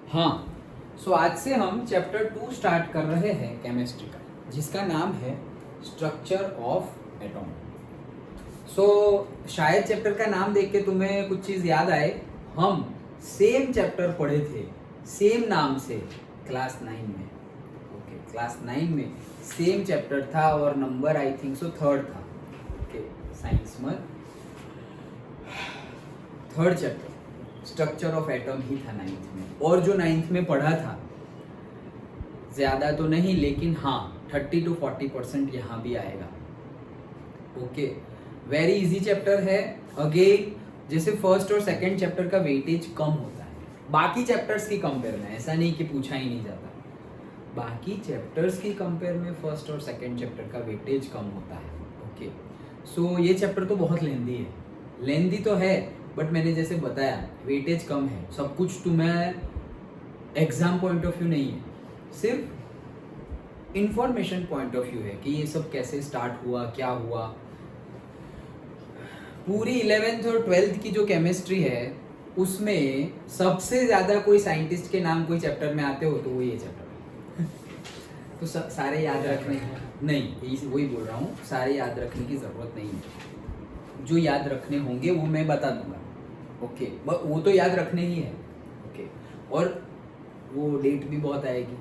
हाँ, सो आज से हम चैप्टर 2 स्टार्ट कर रहे हैं केमिस्ट्री का, जिसका नाम है स्ट्रक्चर ऑफ एटॉम। सो शायद चैप्टर का नाम देख के तुम्हें कुछ चीज़ याद आए। हम सेम चैप्टर पढ़े थे सेम नाम से क्लास 9 में। ओके, क्लास 9 में सेम चैप्टर था और number I think so 3rd था। ओके, साइंस में 3rd chapter structure of atom ही था 9th में। और जो 9th में पढ़ा था ज़्यादा तो नहीं, लेकिन हाँ 30 to 40% यहाँ भी आएगा। ओके, वेरी इजी चैप्टर है। अगेन जैसे फर्स्ट और सेकंड चैप्टर का वेटेज कम होता है बाकी चैप्टर्स की कंपेयर में, ऐसा नहीं कि पूछा ही नहीं जाता। बाकी चैप्टर्स की कंपेयर में फर्स्ट और सेकंड चैप्टर का वेटेज कम होता है। ओके, सो ये चैप्टर तो बहुत लेंदी है, लेंदी तो है, बट मैंने जैसे बताया वेटेज कम है। सब कुछ तुम्हें एग्जाम पॉइंट ऑफ व्यू नहीं है, सिर्फ इंफॉर्मेशन पॉइंट ऑफ व्यू है कि ये सब कैसे स्टार्ट हुआ, क्या हुआ। पूरी 11th और 12th की जो केमिस्ट्री है उसमें सबसे ज़्यादा कोई साइंटिस्ट के नाम कोई चैप्टर में आते हो तो वो ये चैप्टर है। तो सारे याद रखने नहीं, वही बोल रहा हूँ, सारे याद रखने की ज़रूरत नहीं है। जो याद रखने होंगे वो मैं बता दूंगा। ओके, वो तो याद रखने ही है। ओके, और वो डेट भी बहुत आएगी।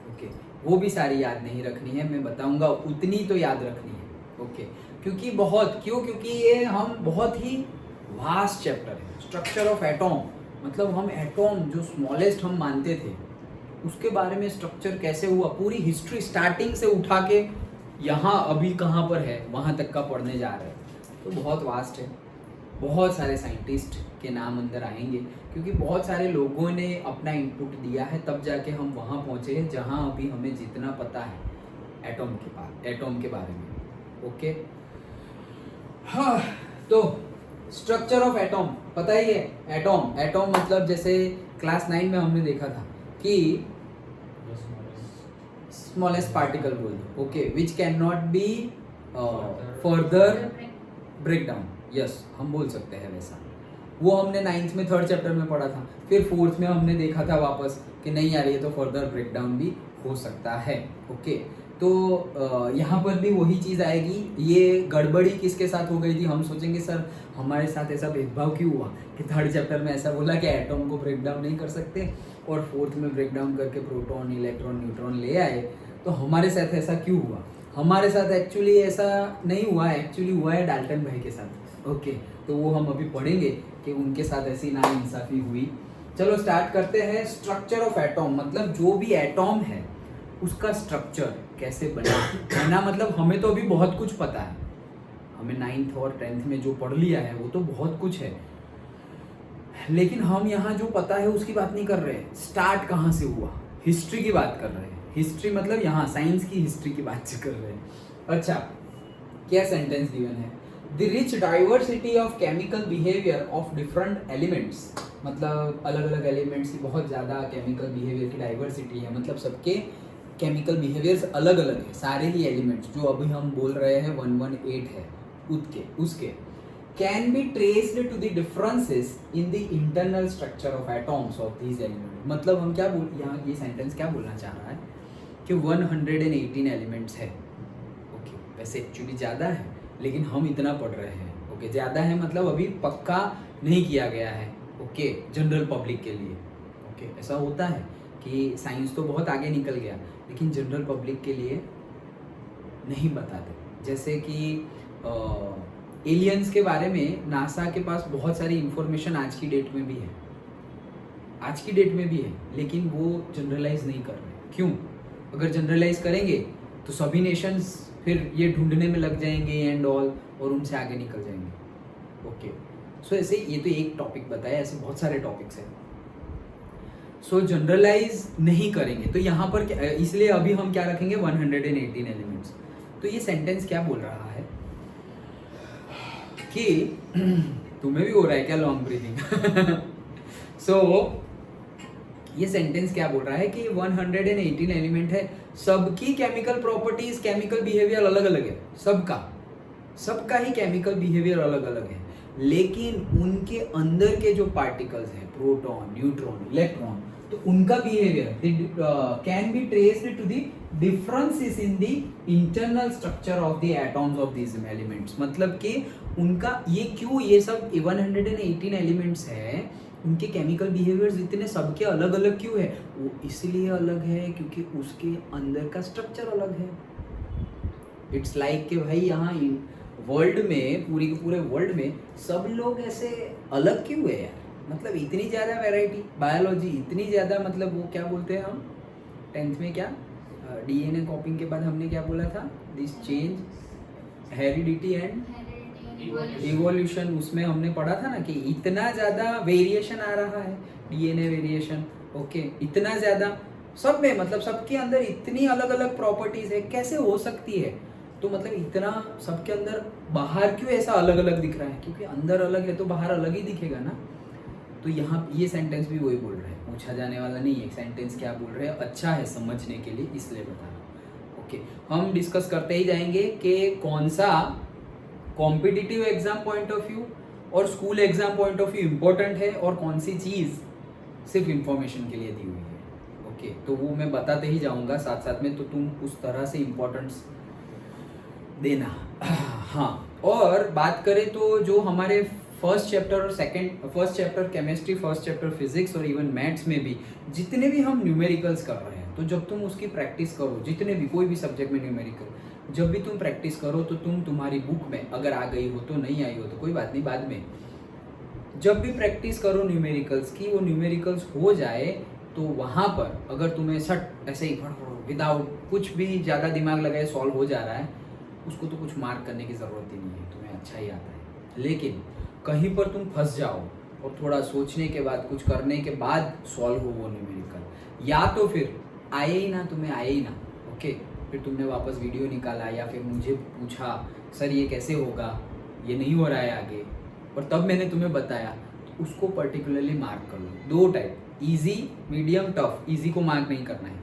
ओके, वो भी सारी याद नहीं रखनी है, मैं बताऊंगा, उतनी तो याद रखनी है। ओके, क्योंकि ये हम बहुत ही वास्ट चैप्टर है। स्ट्रक्चर ऑफ एटॉम मतलब हम एटॉम जो स्मॉलेस्ट हम मानते थे उसके बारे में स्ट्रक्चर कैसे हुआ, पूरी हिस्ट्री स्टार्टिंग से उठा के यहाँ अभी कहाँ पर है वहाँ तक का पढ़ने जा रहे हैं। तो बहुत वास्ट है, बहुत सारे साइंटिस्ट के नाम अंदर आएंगे क्योंकि बहुत सारे लोगों ने अपना इनपुट दिया है, तब जाके हम वहाँ पहुँचे हैं जहाँ अभी हमें जितना पता है एटॉम के बारे में। ओके, हाँ, तो स्ट्रक्चर ऑफ एटॉम पता ही है। एटॉम मतलब जैसे क्लास 9 में हमने देखा था कि स्मॉलेस्ट पार्टिकल बोल दो। Okay, which can not be further break down. Yes, हम बोल सकते हैं वैसा। वो हमने 9th में 3rd चैप्टर में पढ़ा था, फिर 4th में हमने देखा था वापस कि नहीं यार ये तो फर्दर ब्रेक डाउन भी हो सकता है। ओके, तो यहाँ पर भी वही चीज़ आएगी। ये गड़बड़ी किसके साथ हो गई थी, हम सोचेंगे सर हमारे साथ ऐसा भेदभाव क्यों हुआ कि 3rd चैप्टर में ऐसा बोला कि एटॉम को ब्रेक डाउन नहीं कर सकते और 4th में ब्रेक डाउन करके प्रोटॉन, इलेक्ट्रॉन, न्यूट्रॉन ले आए, तो हमारे साथ ऐसा क्यों हुआ। हमारे साथ एक्चुअली ऐसा नहीं हुआ है, एक्चुअली हुआ है डाल्टन भाई के साथ। ओके, तो वो हम अभी पढ़ेंगे कि उनके साथ ऐसी नाइंसाफ़ी हुई। चलो स्टार्ट करते हैं। स्ट्रक्चर ऑफ एटॉम मतलब जो भी एटॉम है उसका स्ट्रक्चर कैसे बना मतलब हमें तो अभी बहुत कुछ पता है, हमें 9th और 10th में जो पढ़ लिया है वो तो बहुत कुछ है, लेकिन हम यहाँ जो पता है उसकी बात नहीं कर रहे। स्टार्ट कहाँ से हुआ, हिस्ट्री की बात कर रहे हैं। हिस्ट्री मतलब यहाँ साइंस की हिस्ट्री की बात कर रहे हैं। अच्छा, क्या सेंटेंस गिवन है, the rich diversity of chemical behaviour of different elements मतलब अलग अलग एलिमेंट्स की बहुत ज़्यादा केमिकल बिहेवियर की डाइवर्सिटी है, मतलब सबके केमिकल बिहेवियर्स अलग अलग है। सारे ही एलिमेंट्स जो अभी हम बोल रहे हैं 118 है उसके can be traced to the differences in the internal structure of atoms of these element. मतलब हम क्या बोल, यहाँ ये सेंटेंस क्या बोलना चाह रहा है कि 118 एलिमेंट्स है। ओके, वैसे एक्चुअली ज़्यादा है लेकिन हम इतना पढ़ रहे हैं। ओके, ज़्यादा है मतलब अभी पक्का नहीं किया गया है। ओके, जनरल पब्लिक के लिए। ओके, ऐसा होता है कि साइंस तो बहुत आगे निकल गया लेकिन जनरल पब्लिक के लिए नहीं बताते। जैसे कि एलियंस के बारे में नासा के पास बहुत सारी इंफॉर्मेशन आज की डेट में भी है, लेकिन वो जनरलाइज नहीं कर रहे। क्यों? अगर जनरलाइज करेंगे तो सभी नेशंस फिर ये ढूंढने में लग जाएंगे एंड ऑल, और उनसे आगे निकल जाएंगे। ओके, सो ऐसे ये तो एक टॉपिक बताया, ऐसे बहुत सारे टॉपिक्स हैं। सो जनरलाइज नहीं करेंगे तो यहाँ पर इसलिए अभी हम क्या रखेंगे 118 एलिमेंट्स। तो ये सेंटेंस क्या बोल रहा है कि तुम्हें भी हो रहा है क्या लॉन्ग ब्रीथिंग? सो ये सेंटेंस क्या बोल रहा है कि 118 एलिमेंट है, सबकी केमिकल प्रॉपर्टीज, केमिकल बिहेवियर अलग अलग है। सबका ही केमिकल बिहेवियर अलग अलग है, लेकिन उनके अंदर के जो पार्टिकल्स हैं, प्रोटॉन, न्यूट्रॉन, इलेक्ट्रॉन, तो उनका behaviour can be traced to the differences in the internal structure of the atoms of these elements. मतलब कि उनका ये क्यों, ये सब 118 एलिमेंट्स है, उनके केमिकल बिहेवियर्स इतने सबके अलग अलग क्यों है? वो इसलिए अलग है क्योंकि उसके अंदर का स्ट्रक्चर अलग है। इट्स लाइक कि भाई यहाँ वर्ल्ड में, पूरी के पूरे वर्ल्ड में सब लोग ऐसे अलग क्यों है यार? मतलब इतनी ज़्यादा वैरायटी, बायोलॉजी इतनी ज़्यादा, मतलब वो क्या बोलते हैं हम 10th में, क्या डीएनए कॉपिंग के बाद हमने क्या बोला था? This change heredity and evolution, उसमें हमने पढ़ा था ना कि इतना ज़्यादा वेरिएशन आ रहा है, डीएनए वेरिएशन, ओके, इतना ज़्यादा सब में, मतलब सबके अंदर इतनी अलग अलग प्रॉपर्टीज़ है, कैसे हो सकती है? तो मतलब इतना सबके अंदर, बाहर क्यों ऐसा अलग अलग दिख रहा है? क्योंकि अंदर अलग है तो बाहर अलग ही दिखेगा ना। तो यहाँ ये सेंटेंस भी वही बोल रहे हैं, पूछा जाने वाला नहीं है सेंटेंस क्या बोल रहे हैं, अच्छा है समझने के लिए इसलिए बता रहा हूँ। ओके, हम डिस्कस करते ही जाएंगे कि कौन सा competitive exam point of view और school exam point of view important है और कौन सी चीज़ सिर्फ इंफॉर्मेशन के लिए दी हुई है। ओके, तो वो मैं बताते ही जाऊँगा साथ साथ में, तो तुम उस तरह से इम्पोर्टेंस देना। हाँ, और बात करें तो जो हमारे फर्स्ट चैप्टर और first chapter chemistry, first chapter physics और इवन मैथ्स में भी जितने भी हम न्यूमेरिकल्स कर रहे हैं, तो जब तुम उसकी प्रैक्टिस करो, जितने भी कोई भी सब्जेक्ट में न्यूमेरिकल जब भी तुम प्रैक्टिस करो, तो तुम तुम्हारी बुक में अगर आ गई हो तो, नहीं आई हो तो कोई बात नहीं, बाद में जब भी प्रैक्टिस करो न्यूमेरिकल्स की, वो न्यूमेरिकल्स हो जाए तो वहाँ पर अगर तुम्हें सट ऐसे ही विदाउट कुछ भी ज़्यादा दिमाग लगाए सॉल्व हो जा रहा है, उसको तो कुछ मार्क करने की ज़रूरत ही नहीं है, तुम्हें अच्छा ही आता है। लेकिन कहीं पर तुम फंस जाओ और थोड़ा सोचने के बाद, कुछ करने के बाद सॉल्व हो वो न्यूमेरिकल, या तो फिर आए ही ना, तुम्हें आए ही ना, ओके, फिर तुमने वापस वीडियो निकाला या फिर मुझे पूछा सर ये कैसे होगा, ये नहीं हो रहा है आगे, और तब मैंने तुम्हें बताया, तो उसको पर्टिकुलरली मार्क कर लो। 2 type, easy, medium, tough. Easy को मार्क नहीं करना है,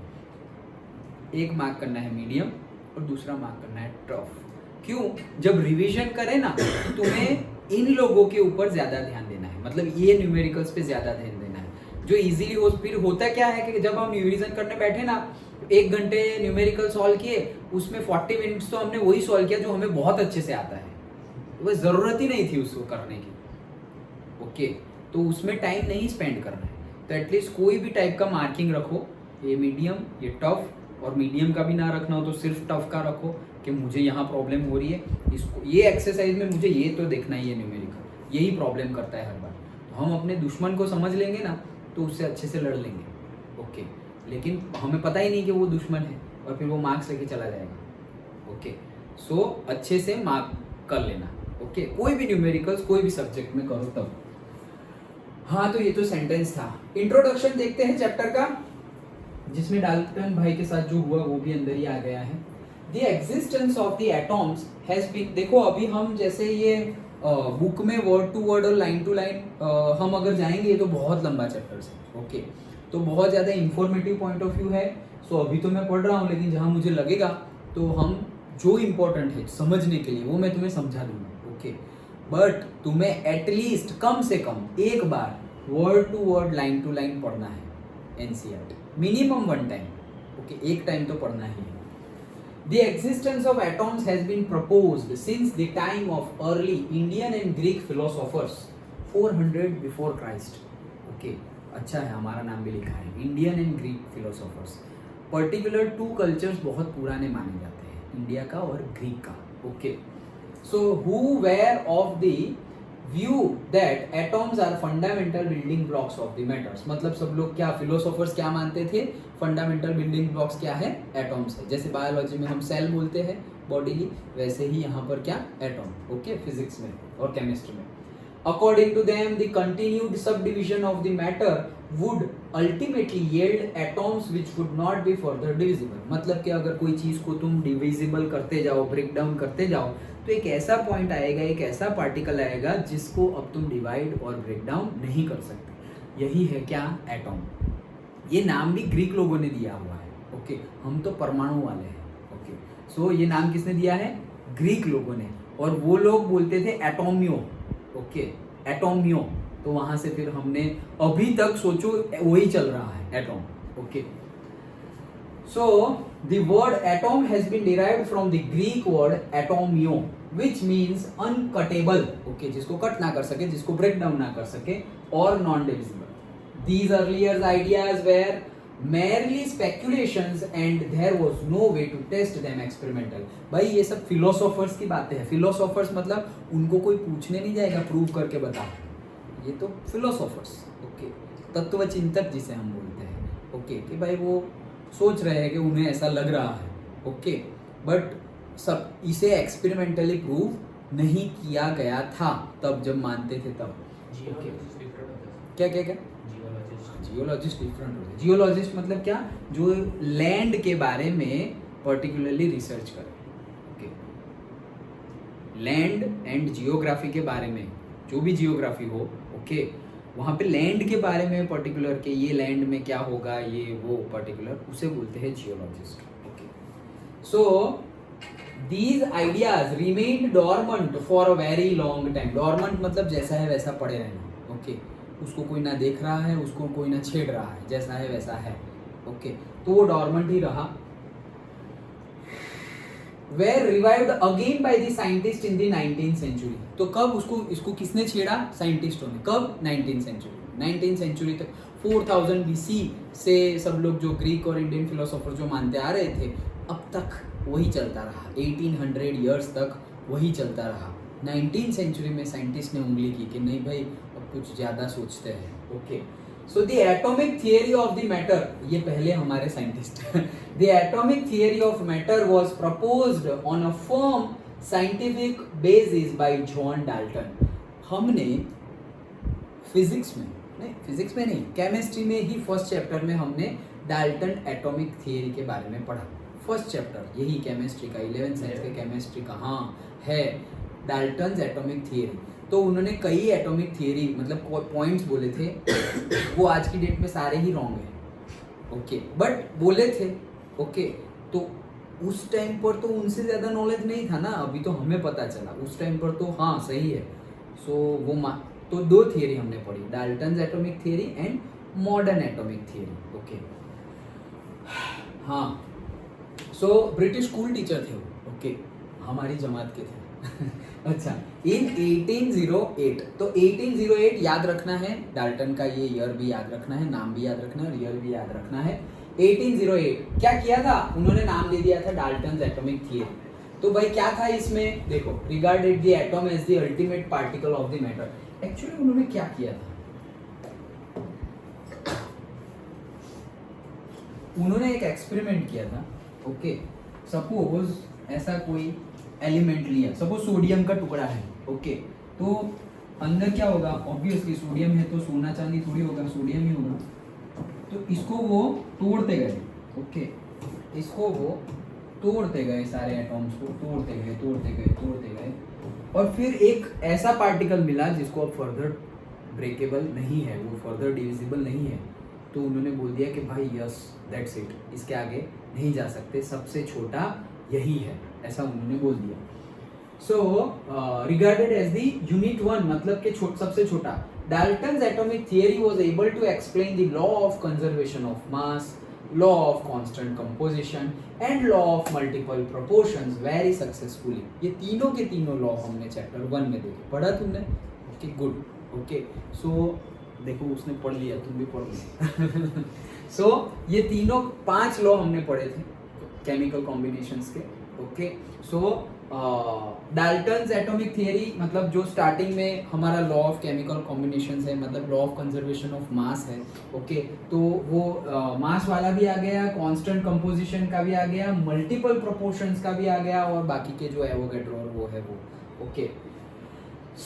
एक मार्क करना है मीडियम और दूसरा मार्क करना है टफ। क्यों? जब रिवीजन करें ना, तो तुम्हें इन लोगों के ऊपर ज़्यादा ध्यान देना है, मतलब ये न्यूमेरिकल्स पे ज़्यादा ध्यान देना है जो इजीली हो। फिर होता क्या है कि जब हम रिवीजन करने बैठे ना, 1 घंटे न्यूमेरिकल सॉल्व किए, उसमें 40 मिनट्स तो हमने वही सॉल्व किया जो हमें बहुत अच्छे से आता है, वो ज़रूरत ही नहीं थी उसको करने की। ओके, तो उसमें टाइम नहीं स्पेंड करना है। तो एटलीस्ट कोई भी टाइप का मार्किंग रखो, ये मीडियम, ये टफ, और मीडियम का भी ना रखना हो तो सिर्फ टफ का रखो कि मुझे यहाँ प्रॉब्लम हो रही है, इसको ये एक्सरसाइज में मुझे ये तो देखना ही है, न्यूमेरिकल यही प्रॉब्लम करता है हर बार। तो हम अपने दुश्मन को समझ लेंगे ना, तो उससे अच्छे से लड़ लेंगे। ओके, लेकिन हमें पता ही नहीं कि वो दुश्मन है, और फिर वो मार्क्स लेके चला जाएगा। ओके, सो अच्छे से मार्क कर लेना। ओके, कोई भी न्यूमेरिकल्स कोई भी सब्जेक्ट में करो तब। हाँ, तो ये तो सेंटेंस था। इंट्रोडक्शन देखते हैं चैप्टर का, जिसमें डाल्टन भाई के साथ जो हुआ वो भी अंदर ही आ गया है। The existence of the atoms has been, देखो अभी हम जैसे ये बुक में वर्ड टू वर्ड और लाइन टू लाइन हम अगर जाएंगे तो बहुत लंबा चैप्टर है। ओके, तो बहुत ज़्यादा इंफॉर्मेटिव पॉइंट ऑफ व्यू है। सो अभी तो मैं पढ़ रहा हूँ, लेकिन जहाँ मुझे लगेगा तो हम जो इम्पोर्टेंट है समझने के लिए वो मैं तुम्हें समझा दूंगा। ओके, बट तुम्हें एटलीस्ट कम से कम एक बार word to word, line to line पढ़ना है एनसीईआरटी, मिनिमम 1 टाइम। ओके, एक टाइम तो पढ़ना ही है। The existence of atoms has been proposed since the time of early Indian and Greek philosophers 400 before Christ. Okay, अच्छा है, हमारा नाम भी लिखा है, Indian and Greek philosophers. Particular 2 cultures बहुत पुराने माने जाते हैं, इंडिया का और ग्रीक का। Okay, so who were of the view that atoms are fundamental building blocks of the matters. मतलब सब लोग क्या, फिलोसोफर्स क्या मानते थे? फंडामेंटल बिल्डिंग ब्लॉक्स क्या है? एटॉम्स है। जैसे बायोलॉजी में हम सेल बोलते हैं बॉडीली, वैसे ही यहाँ पर क्या? एटॉम। ओके, फिजिक्स में और केमिस्ट्री में। According to them the continued sub division of the matter would ultimately yield atoms which would not be further divisible. मतलब कि अगर कोई चीज़ को तुम डिविजिबल करते जाओ, ब्रेक डाउन करते जाओ, तो एक ऐसा पॉइंट आएगा, एक ऐसा पार्टिकल आएगा जिसको अब तुम डिवाइड और ब्रेक डाउन नहीं कर सकते। यही है क्या? एटॉम। ये नाम भी ग्रीक लोगों ने दिया हुआ है। ओके, हम तो परमाणु वाले हैं। ओके, सो ये नाम किसने दिया है? ग्रीक लोगों ने, और वो लोग बोलते थे एटोमियो। ओके, एटोमियो, तो वहां से फिर हमने अभी तक सोचो वही चल रहा है atom. Okay, so the word atom has been derived from the Greek word atomio which means uncuttable. Okay, जिसको कट ना कर सके, जिसको ब्रेक डाउन ना कर सके, और non divisible. These earlier ideas were merely speculations and there was no way to test them experimental. भाई ये सब philosophers की बातें हैं. Philosophers मतलब उनको कोई पूछने नहीं जाएगा प्रूव करके बता, ये तो philosophers. ओके, तत्व चिंतक जिसे हम बोलते हैं. ओके, कि भाई वो सोच रहे हैं कि उन्हें ऐसा लग रहा है. ओके, बट सब इसे एक्सपेरिमेंटली प्रूव नहीं किया गया था तब जब मानते थे तब. ओके, क्या क्या क्या जियोलॉजिस्ट डिफरेंट होते हैं. जियोलॉजिस्ट मतलब क्या, जो लैंड के बारे में पर्टिकुलरली रिसर्च करे. ओके, लैंड एंड जियोग्राफी के बारे में, जो भी जियोग्राफी हो, ओके, वहाँ पे लैंड के बारे में पर्टिकुलर के ये लैंड में क्या होगा, ये वो पर्टिकुलर, उसे बोलते हैं geologist. Okay, so these ideas remained dormant for a very long time. Dormant मतलब जैसा है वैसा पड़े रहना. ओके, उसको कोई ना देख रहा है, उसको कोई ना छेड़ रहा है, जैसा है वैसा है. ओके, तो वो डॉर्मेंट ही रहा. were revived again by the scientist in the 19th century. तो कब इसको किसने छेड़ा, साइंटिस्टों ने. कब, 19th century. 19th century तक 4000 BC से सब लोग जो ग्रीक और इंडियन फिलोसोफर जो मानते आ रहे थे, अब तक वही चलता रहा. 1800 years तक वही चलता रहा. 19th century में साइंटिस्ट ने उंगली की कि नहीं भाई अब कुछ ज़्यादा सोचते हैं. Okay, so the atomic theory of the matter, ये पहले हमारे scientist. The atomic theory of matter was proposed on a firm scientific basis bye John Dalton. हमने फिजिक्स में नहीं, केमिस्ट्री में ही फर्स्ट चैप्टर में हमने डाल्टन एटॉमिक थियरी के बारे में पढ़ा. फर्स्ट चैप्टर यही केमिस्ट्री का, 11th साइंस के केमिस्ट्री का, हाँ है, डाल्टन्स एटॉमिक थियरी. तो उन्होंने कई एटॉमिक थियरी मतलब पॉइंट्स बोले थे, वो आज की डेट में सारे ही रॉन्ग हैं. ओके, बट बोले थे. ओके, तो उस टाइम पर तो उनसे ज़्यादा नॉलेज नहीं था ना, अभी तो हमें पता चला. उस टाइम पर तो हाँ सही है. सो वो तो दो थियरी हमने पढ़ी, Dalton's atomic theory and modern atomic theory. Okay, हाँ, सो ब्रिटिश स्कूल टीचर थे वो. ओके, हमारी जमात के थे. अच्छा, इन 1808, तो 1808 याद रखना है, डाल्टन का ये ईयर भी याद रखना है, नाम भी याद रखना है, और ईयर भी याद रखना है. 1808 क्या किया था उन्होंने, नाम दे दिया था डाल्टन्स एटॉमिक थियरी. तो भाई क्या था इसमें, देखो, regarded the atom as the ultimate particle of the matter. Actually उन्होंने क्या किया था, उन्होंने एक एक्सपेरिमेंट किया था. ओके, सपोज ऐसा कोई एलिमेंट लिया, सपोज सोडियम का टुकड़ा है. ओके, तो अंदर क्या होगा, ऑब्वियसली सोडियम है तो सोना चांदी थोड़ी होगा, सोडियम ही होगा. तो इसको वो तोड़ते गए. ओके, इसको वो तोड़ते गए, सारे एटॉम्स को तोड़ते गए, और फिर एक ऐसा पार्टिकल मिला जिसको अब फर्दर ब्रेकेबल नहीं है, वो फर्दर डिविजिबल नहीं है. तो उन्होंने बोल दिया कि भाई यस दैट्स इट, इसके आगे नहीं जा सकते, सबसे छोटा यही है, ऐसा उन्होंने बोल दिया. So regarded as the unit 1 मतलब कि सबसे छोटा. Dalton's atomic theory was able to explain the law of conservation of mass, law of constant composition and law of multiple proportions very successfully. ये तीनों के तीनों लॉ हमने चैप्टर 1 में देखे. पढ़ा तुमने? Okay, good. ओके, सो देखो उसने पढ़ लिया, तुम भी पढ़ लिया. सो ये तीनों 5 लॉ हमने पढ़े थे केमिकल कॉम्बिनेशंस के. ओके, सो डाल्टन्स एटॉमिक थियरी मतलब जो स्टार्टिंग में हमारा लॉ ऑफ केमिकल कॉम्बिनेशंस है, मतलब लॉ ऑफ कंजर्वेशन ऑफ मास है. ओके, तो वो मास वाला भी आ गया, कांस्टेंट कंपोजिशन का भी आ गया, मल्टीपल प्रोपोर्शंस का भी आ गया, और बाकी के जो एवोगैड्रो और वो है वो. Okay,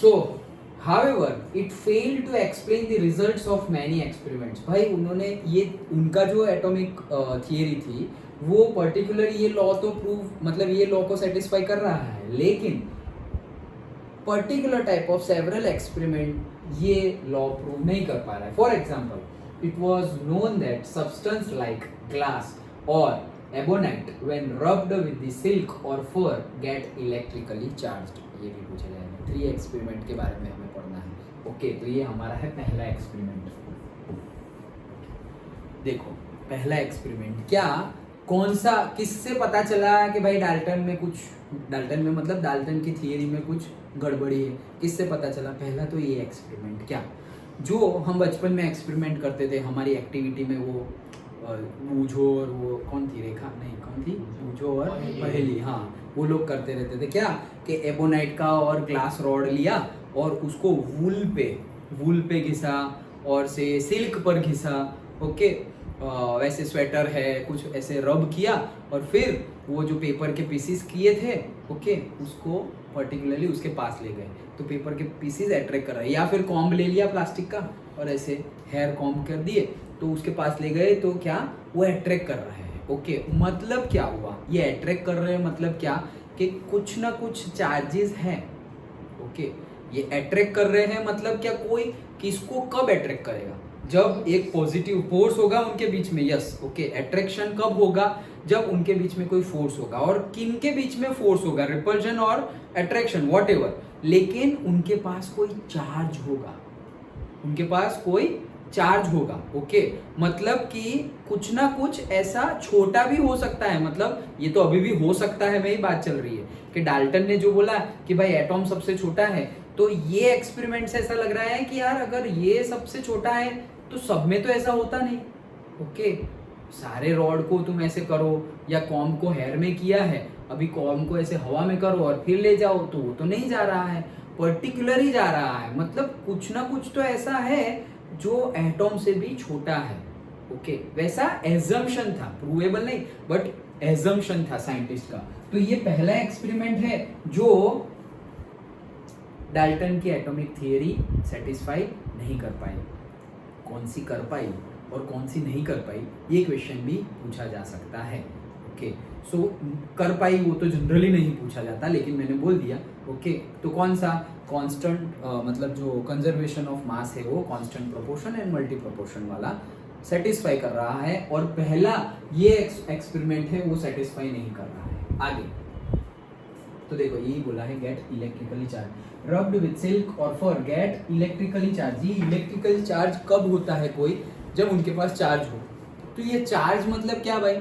so however it failed to explain the results of many experiments. भाई उन्होंने ये उनका जो एटॉमिक थियरी थी वो पर्टिकुलर ये लॉ तो प्रूव मतलब ये लॉ को सेटिस्फाई कर रहा है, लेकिन particular type of several experiment ये लॉ प्रूव नहीं कर पा रहा है. For example, it was known that substance like glass और ebonite when rubbed with the silk और फर गेट इलेक्ट्रिकली चार्ज्ड. ये भी पूछा जाएगा. 3 एक्सपेरिमेंट के बारे में हमें पढ़ना है. ओके, तो ये हमारा है पहला एक्सपेरिमेंट। देखो पहला एक्सपेरिमेंट क्या, कौन सा, किससे पता चला कि भाई डाल्टन में कुछ, डाल्टन में मतलब डाल्टन की थियरी में कुछ गड़बड़ी है, किससे पता चला? पहला तो ये एक्सपेरिमेंट क्या, जो हम बचपन में एक्सपेरिमेंट करते थे हमारी एक्टिविटी में, वो बूझो और वो कौन थी, रेखा नहीं कौन थी, बूझो और पहेली, हाँ वो लोग करते रहते थे क्या कि एबोनाइट का और ग्लास रॉड लिया और उसको वूल पे घिसा और से सिल्क पर घिसा, ओके, वैसे स्वेटर है कुछ ऐसे रब किया और फिर वो जो पेपर के पीसीस किए थे, ओके, उसको पर्टिकुलरली उसके पास ले गए तो पेपर के पीसीस अट्रैक्ट कर रहा है, या फिर कॉम्ब ले लिया प्लास्टिक का और ऐसे हेयर कॉम्ब कर दिए तो उसके पास ले गए तो क्या वो अट्रैक्ट कर रहा है। ओके, मतलब क्या हुआ, ये अट्रैक्ट कर रहे हैं मतलब क्या कि कुछ ना कुछ चार्जेस हैं। ओके, ये अट्रैक्ट कर रहे हैं मतलब क्या, कोई किसको कब अट्रैक्ट करेगा, जब एक पॉजिटिव फोर्स होगा उनके बीच में। यस, ओके, अट्रैक्शन कब होगा, जब उनके बीच में कोई फोर्स होगा, और किन के बीच में फोर्स होगा, रिपल्शन और अट्रैक्शन व्हाटएवर, लेकिन उनके पास कोई चार्ज होगा, उनके पास कोई चार्ज होगा। ओके, मतलब कि कुछ ना कुछ ऐसा छोटा भी हो सकता है, मतलब ये तो अभी भी हो सकता है, वही बात चल रही है कि डाल्टन ने जो बोला कि भाई एटॉम सबसे छोटा है, तो ये एक्सपेरिमेंट से ऐसा लग रहा है कि यार अगर ये सबसे छोटा है तो सब में तो ऐसा होता नहीं। ओके, सारे रॉड को तुम ऐसे करो या कॉम को हेयर में किया है, अभी कॉम को ऐसे हवा में करो और फिर ले जाओ तो वो तो नहीं जा रहा है, पर्टिकुलर ही जा रहा है, मतलब कुछ ना कुछ तो ऐसा है जो एटॉम से भी छोटा है। ओके, वैसा एजम्पशन था, प्रूवेबल नहीं बट एजम्पशन था साइंटिस्ट का। तो ये पहला एक्सपेरिमेंट है जो डाल्टन की एटॉमिक थियरी सेटिस्फाई नहीं कर पाई। कौन सी कर पाई और कौन सी नहीं कर पाई, ये क्वेश्चन भी पूछा जा सकता है। ओके, सो कर पाई वो तो जनरली नहीं पूछा जाता, लेकिन मैंने बोल दिया। ओके, तो कौन सा कांस्टेंट, मतलब जो कंजर्वेशन ऑफ मास है वो constant proportion and multi proportion वाला सेटिस्फाई कर रहा है, और पहला ये एक्सपेरिमेंट है वो सेटिस्फाई नहीं कर रहा है। आगे तो देखो यही बोला है, get electrically charge rubbed with silk और फर, गेट इलेक्ट्रिकली चार्ज। ये इलेक्ट्रिकल चार्ज कब होता है कोई, जब उनके पास चार्ज हो। तो ये चार्ज मतलब क्या भाई,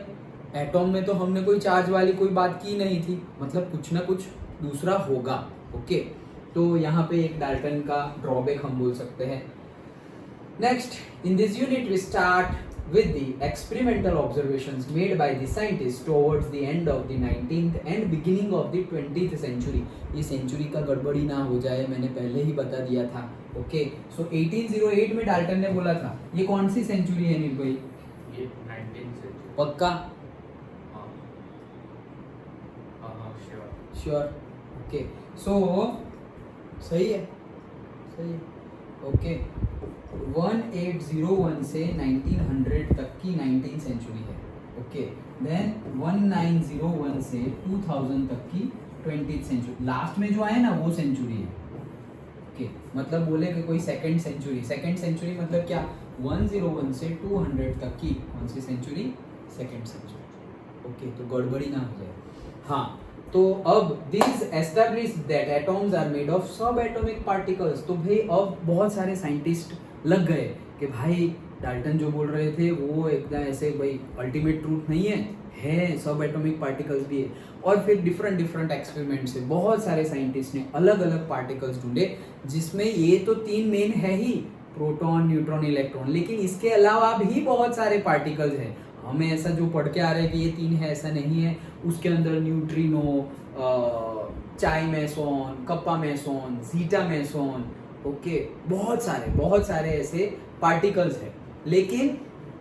एटॉम में तो हमने कोई चार्ज वाली कोई बात की नहीं थी, मतलब कुछ ना कुछ दूसरा होगा। ओके, तो यहाँ पे एक डाल्टन का ड्रॉबैक हम बोल सकते हैं। Next, in this unit we start with the experimental observations made by the scientists towards the end of the 19th and beginning of the 20th century। ये सेंचुरी का गड़बड़ी ना हो जाए, मैंने पहले ही बता दिया था। ओके, सो 1808 में डाल्टन ने बोला था। ये कौन सी सेंचुरी है नील भाई? ये 19th सेंचुरी। पक्का? हाँ श्योर। ओके, सो सही है, सही है। ओके, 1801 से 1900 तक की 19th सेंचुरी है। ओके, देन 1901 से 2000 तक की 20th सेंचुरी, लास्ट में जो आए ना वो सेंचुरी है। ओके, मतलब बोले कि कोई सेकंड सेंचुरी मतलब क्या, 101 से 200 तक की कौन सी सेंचुरी, सेकंड सेंचुरी। ओके, तो गड़बड़ी ना हो जाए। हाँ, तो अब this establish that atoms are made of sub atomic particles. तो भाई अब बहुत सारे साइंटिस्ट लग गए कि भाई डाल्टन जो बोल रहे थे वो एकदम ऐसे भाई अल्टीमेट ट्रूथ नहीं है सब एटॉमिक पार्टिकल्स भी है। और फिर डिफरेंट एक्सपेरिमेंट से बहुत सारे साइंटिस्ट ने अलग अलग पार्टिकल्स ढूंढे, जिसमें ये तो 3 मेन है ही, प्रोटॉन, न्यूट्रॉन, इलेक्ट्रॉन, लेकिन इसके अलावा भी बहुत सारे पार्टिकल्स हैं। हमें ऐसा जो पढ़ के आ रहे हैं कि ये 3 है, ऐसा नहीं है। उसके अंदर neutrino, chi meson, kappa meson, zeta meson, okay, बहुत सारे ऐसे पार्टिकल्स हैं, लेकिन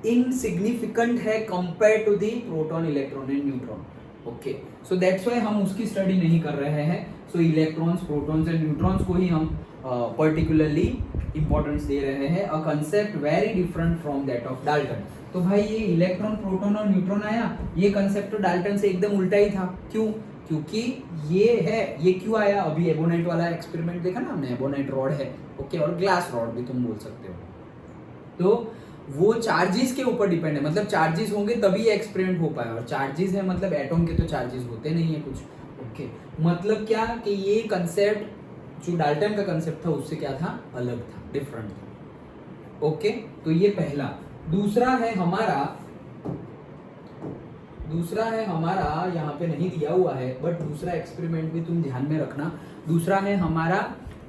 इनसिग्निफिकेंट है compare to the proton, electron and neutron. Okay, so that's why हम उसकी स्टडी नहीं कर रहे हैं। So electrons, protons and neutrons को ही हम पर्टिकुलरली इंपॉर्टेंस दे रहे हैं। A concept very different from that of Dalton. तो भाई ये इलेक्ट्रॉन, प्रोटॉन और न्यूट्रॉन आया, ये कंसेप्ट तो डाल्टन से एकदम उल्टा ही था। क्यों? क्योंकि ये क्यों आया, अभी एबोनाइट वाला एक्सपेरिमेंट देखा ना हमने, एबोनाइट रॉड है, ओके, और ग्लास रॉड भी तुम बोल सकते हो। तो वो चार्जेस के ऊपर डिपेंड है, मतलब चार्जेस होंगे तभी एक्सपेरिमेंट हो पाए, और चार्जेस है मतलब एटॉम के तो चार्जेस होते नहीं है कुछ। ओके, मतलब क्या कि ये कंसेप्ट जो डाल्टन का कंसेप्ट था उससे क्या था, अलग था, डिफरेंट था। ओके, तो ये पहला। दूसरा है हमारा यहाँ पे नहीं दिया हुआ है, बट दूसरा एक्सपेरिमेंट भी तुम ध्यान में रखना। दूसरा है हमारा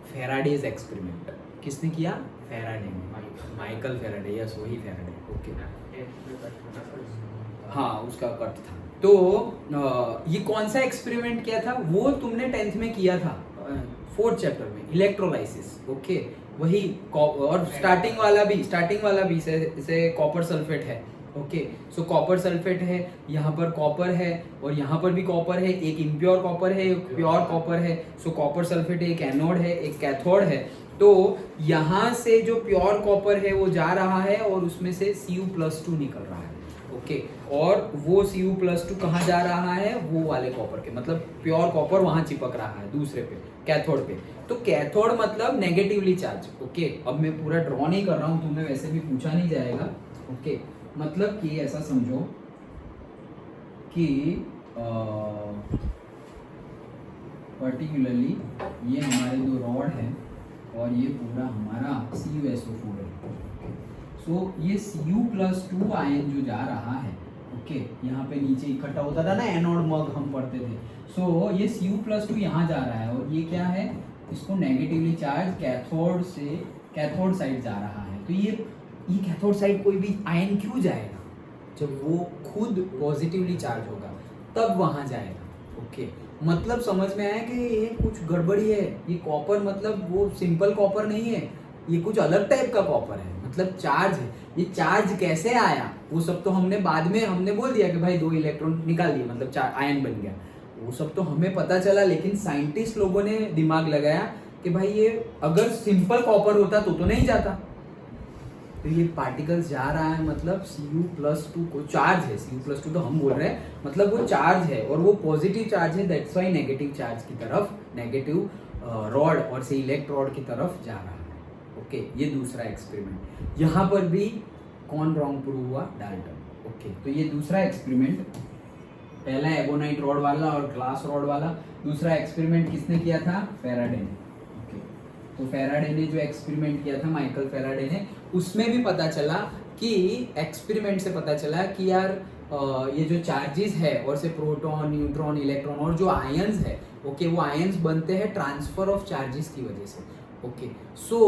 फेराडेज एक्सपेरिमेंट। किसने किया? फेराडे ने, माइकल फेराडे, यस वही फेराडे। ओके, हाँ उसका कट था। तो ये कौन सा एक्सपेरिमेंट किया था? वो तुमने 10th में किया था, 4th चैप्टर में, इलेक्ट्रोलाइसिस। ओके, वही और स्टार्टिंग वाला भी इसे कॉपर सल्फेट है। ओके, सो कॉपर सल्फेट है, यहाँ पर कॉपर है और यहाँ पर भी कॉपर है, एक इम्प्योर कॉपर है, एक प्योर कॉपर है। सो कॉपर सल्फेट एक एनोड है, एक कैथोड है। तो यहाँ से जो प्योर कॉपर है वो जा रहा है और उसमें से Cu+2 निकल रहा है। ओके, और वो Cu+2 कहाँ जा रहा है? वो वाले कॉपर के, मतलब प्योर कॉपर वहाँ चिपक रहा है दूसरे पे, कैथोड पे। तो कैथोड मतलब नेगेटिवली चार्ज। ओके, अब मैं पूरा ड्रॉ नहीं कर रहा हूँ, तुमने वैसे भी पूछा नहीं जाएगा। ओके, मतलब कि ऐसा समझो कि पर्टिकुलरली ये हमारे दो रॉड है और ये पूरा हमारा CuSO4 है। सो ये Cu+2 आयन जो जा रहा है, ओके, यहाँ पे नीचे इकट्ठा होता था ना, एनोड मग हम पढ़ते थे। सो ये Cu+2 यहाँ जा रहा है और ये क्या है? इसको नेगेटिवली चार्ज कैथोड साइड जा रहा है। तो ये कैथोड साइड कोई भी आयन क्यों जाएगा? जब वो खुद पॉजिटिवली चार्ज होगा तब वहां जाएगा। ओके, मतलब समझ में आया कि ये कुछ गड़बड़ी है। ये कॉपर मतलब वो सिंपल कॉपर नहीं है, ये कुछ अलग टाइप का कॉपर है, मतलब चार्ज है। ये चार्ज कैसे आया वो सब तो हमने बाद में हमने बोल दिया कि भाई 2 इलेक्ट्रॉन निकाल दिए, मतलब आयन बन गया, वो सब तो हमें पता चला। लेकिन साइंटिस्ट लोगों ने दिमाग लगाया कि भाई ये अगर सिंपल कॉपर होता तो नहीं जाता। तो ये पार्टिकल्स जा रहा है, मतलब Cu+2 को चार्ज है, Cu+2 तो हम बोल रहे हैं, मतलब वो चार्ज है और वो पॉजिटिव चार्ज है, दैट्स व्हाई नेगेटिव चार्ज की तरफ, नेगेटिव रॉड और से इलेक्ट्रोड की तरफ जा रहा है। ओके, ये दूसरा एक्सपेरिमेंट। यहाँ पर भी कौन रॉन्ग प्रूव हुआ? डाल्टन। ओके, तो ये दूसरा एक्सपेरिमेंट, पहला एबोनाइट रॉड वाला और ग्लास रॉड वाला। दूसरा एक्सपेरिमेंट किसने किया था? फेराडे ने। ओके, तो फेराडे ने जो एक्सपेरिमेंट किया था, माइकल फेराडे ने, उसमें भी पता चला कि एक्सपेरिमेंट से पता चला कि यार ये जो चार्जेस है और से प्रोटॉन, न्यूट्रॉन, इलेक्ट्रॉन और जो आयंस है, ओके, वो आयंस बनते हैं ट्रांसफर ऑफ चार्जेस की वजह से। ओके, सो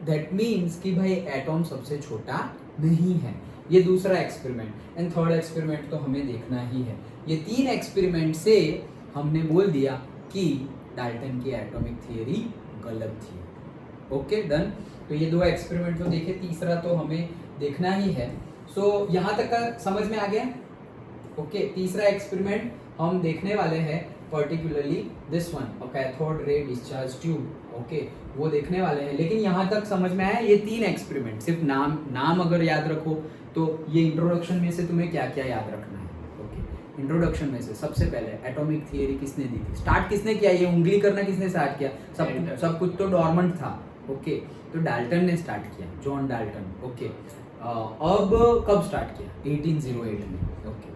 दैट मीन्स कि भाई एटॉम सबसे छोटा नहीं है। ये दूसरा एक्सपेरिमेंट। एंड थर्ड एक्सपेरिमेंट तो हमें देखना ही है। ये 3 एक्सपेरिमेंट से हमने बोल दिया कि डाल्टन की एटॉमिक थियरी गलत थी। Okay, done. तो ये 2 एक्सपेरिमेंट तो देखे, तीसरा तो हमें देखना ही है। सो यहाँ तक का समझ में आ गया? ओके, तीसरा एक्सपेरिमेंट हम देखने वाले हैं, particularly this one, a cathode ray discharge tube. Okay, वो देखने वाले हैं। लेकिन यहाँ तक समझ में आया, ये 3 एक्सपेरिमेंट, सिर्फ नाम अगर याद रखो तो ये इंट्रोडक्शन में से तुम्हें क्या क्या याद रखना है? ओके, इंट्रोडक्शन में से सबसे पहले एटॉमिक थियरी किसने दी थी? स्टार्ट किसने किया? ये उंगली करना किसने स्टार्ट किया? सब कुछ तो डॉर्मेंट था। ओके, तो डाल्टन ने स्टार्ट किया, जॉन डाल्टन। ओके, अब कब स्टार्ट किया? 1808 में। ओके,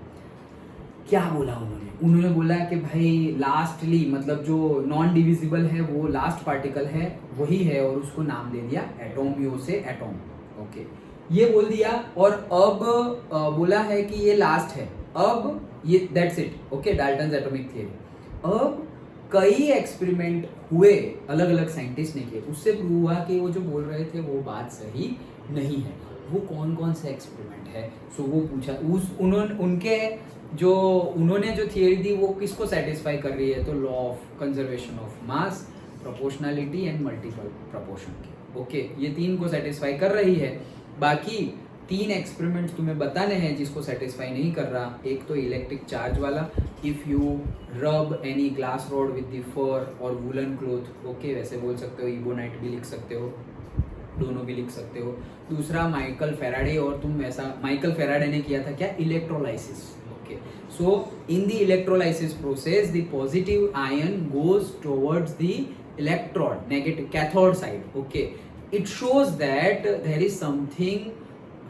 क्या बोला उन्होंने बोला कि भाई लास्टली, मतलब जो नॉन डिविजिबल है वो लास्ट पार्टिकल है वही है, और उसको नाम दे दिया एटोमियो से एटॉम। ओके, ये बोल दिया। और अब बोला है कि ये लास्ट है, अब ये that's it. Okay, Dalton's atomic theory. अब कई एक्सपेरिमेंट हुए, अलग अलग साइंटिस्ट ने किए, उससे प्रूव हुआ कि वो जो बोल रहे थे वो बात सही नहीं है। वो कौन कौन से एक्सपेरिमेंट है? सो वो पूछा, उन्होंने जो थियरी दी वो किसको सेटिस्फाई कर रही है? तो law of conservation of mass, proportionality and multiple proportion की। ओके, ये 3 को सेटिस्फाई कर रही है। बाकी 3 एक्सपेरिमेंट्स तुम्हें बताने हैं जिसको सेटिस्फाई नहीं कर रहा। एक तो इलेक्ट्रिक चार्ज वाला, if you rub any glass rod with the fur और वुलन क्लोथ। ओके, वैसे बोल सकते हो, इबोनाइट भी लिख सकते हो, दोनों भी लिख सकते हो। दूसरा माइकल फेराडे, और तुम ऐसा माइकल फेराडे ने किया था क्या? Electrolysis. Okay, so in the electrolysis process the positive ion goes towards the electrode, negative cathode side. Okay, it shows that there is something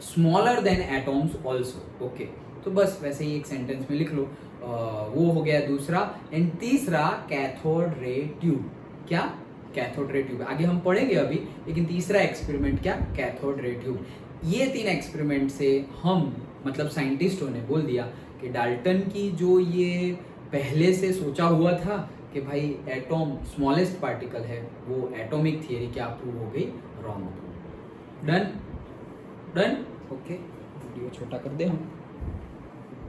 smaller than atoms also. Okay, तो बस वैसे ही एक sentence में लिख लो। वो हो गया दूसरा। एंड तीसरा कैथोड रे ट्यूब। क्या? Cathode ray tube. आगे हम पढ़ेंगे अभी, लेकिन तीसरा एक्सपेरिमेंट क्या, कैथोड रे ट्यूब। ये 3 एक्सपेरिमेंट से हम, मतलब साइंटिस्टों ने बोल दिया कि डाल्टन की जो ये पहले से सोचा हुआ था कि भाई एटॉम स्मॉलेस्ट पार्टिकल है, वो एटॉमिक थियरी क्या प्रूव हो गई, रॉन्ग। डन, ओके, वीडियो छोटा कर दे हम।